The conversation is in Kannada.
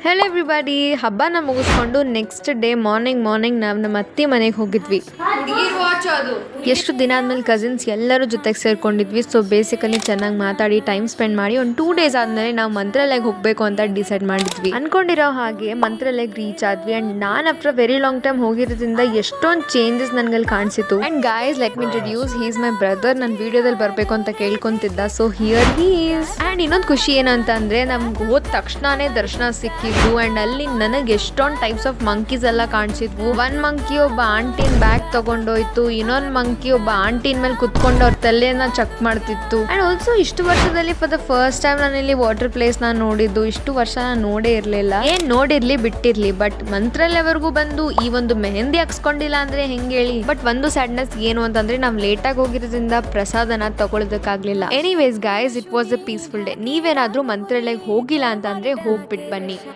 ಹೆಲೋ ಎವ್ರಿಬಡಿ, ಹಬ್ಬನ ಮುಗಿಸ್ಕೊಂಡು ನೆಕ್ಸ್ಟ್ ಡೇ ಮಾರ್ನಿಂಗ್ ನಾವು ನಮ್ಮ ಅತ್ತೆ ಮನೆಗೆ ಹೋಗಿದ್ವಿ. ಎಷ್ಟು ದಿನ ಆದ್ಮೇಲೆ ಕಸಿನ್ಸ್ ಎಲ್ಲರೂ ಜೊತೆಗೆ ಸೇರ್ಕೊಂಡಿದ್ವಿ. ಸೊ ಬೇಸಿಕಲಿ ಚೆನ್ನಾಗಿ ಮಾತಾಡಿ ಟೈಮ್ ಸ್ಪೆಂಡ್ ಮಾಡಿ ಒಂದು 2 ಡೇಸ್ ಆದ್ಮೇಲೆ ನಾವು ಮಂತ್ರಾಲಯಕ್ಕೆ ಹೋಗಬೇಕು ಅಂತ ಡಿಸೈಡ್ ಮಾಡಿದ್ವಿ. ಅನ್ಕೊಂಡಿರೋ ಹಾಗೆ ಮಂತ್ರಾಲಯಕ್ಕೆ ರೀಚ್ ಆದ್ವಿ. ಅಂಡ್ ನಾನು ಆಫ್ಟರ್ ವೆರಿ ಲಾಂಗ್ ಟೈಮ್ ಹೋಗಿರೋದ್ರಿಂದ ಎಷ್ಟೊಂದು ಚೇಂಜಸ್ ನನ್ಗಲ್ಲಿ ಕಾಣಿಸಿತು. And guys, let me introduce, he is my brother. ನನ್ನ ವಿಡಿಯೋದಲ್ಲಿ ಬರಬೇಕು ಅಂತ ಕೇಳ್ಕೊಂತಿದ್ದ. So here he is. And ಇನ್ನೊಂದು ಖುಷಿ ಏನಂತ ಅಂದ್ರೆ ನಮ್ಗೆ ಹೋದ ತಕ್ಷಣನೇ ದರ್ಶನ ಸಿಕ್ಕಿದ್ದು. ಅಂಡ್ ಅಲ್ಲಿ ನನಗೆ ಎಷ್ಟೊಂದು ಟೈಪ್ಸ್ ಆಫ್ ಮಂಕೀಸ್ ಎಲ್ಲ ಕಾಣಿಸಿದ್ವು. ಒಂದ್ ಮಂಕಿ ಒಬ್ಬ ಆಂಟಿನ್ ಬ್ಯಾಗ್ ತಗೊಂಡೋಯ್ತು, ಇನ್ನೊಂದ್ ಮಂಕಿ ಒಬ್ಬ ಆಂಟಿನ್ ಮೇಲೆ ಕುತ್ಕೊಂಡು ಅವ್ರ ತಲೆಯನ್ನ ಚೆಕ್ ಮಾಡ್ತಿತ್ತು. ಅಂಡ್ ಆಲ್ಸೋ ಇಷ್ಟು ವರ್ಷದಲ್ಲಿ ಫಾರ್ ದ ಫಸ್ಟ್ ಟೈಮ್ ನಾನು ಇಲ್ಲಿ ವಾಟರ್ ಪ್ಲೇಸ್ ನಾನು ನೋಡಿದ್ದು. ಇಷ್ಟು ವರ್ಷ ನಾನು ನೋಡೇ ಇರ್ಲಿಲ್ಲ. ಏನ್ ನೋಡಿರ್ಲಿ ಬಿಟ್ಟಿರ್ಲಿ, ಬಟ್ ಮಂತ್ರಾಲಯವರೆಗೂ ಬಂದು ಈ ಒಂದು ಮೆಹಂದಿ ಹಾಕ್ಸ್ಕೊಂಡಿಲ್ಲ ಅಂದ್ರೆ ಹೆಂಗ್ ಹೇಳಿ. ಬಟ್ ಒಂದು ಸ್ಯಾಡ್ನೆಸ್ ಏನು ಅಂತಂದ್ರೆ ನಾವು ಲೇಟ್ ಆಗಿ ಹೋಗಿರೋದ್ರಿಂದ ಪ್ರಸಾದನ ತಗೊಳ್ಳೋದಕ್ಕಾಗ್ಲಿಲ್ಲ. Anyways guys, it was a peaceful day. ನೀವೇನಾದ್ರೂ ಮಂತ್ರಾಲಯಕ್ಕೆ ಹೋಗಿಲ್ಲ ಅಂತಂದ್ರೆ ಹೋಗ್ಬಿಟ್ಟು ಬನ್ನಿ.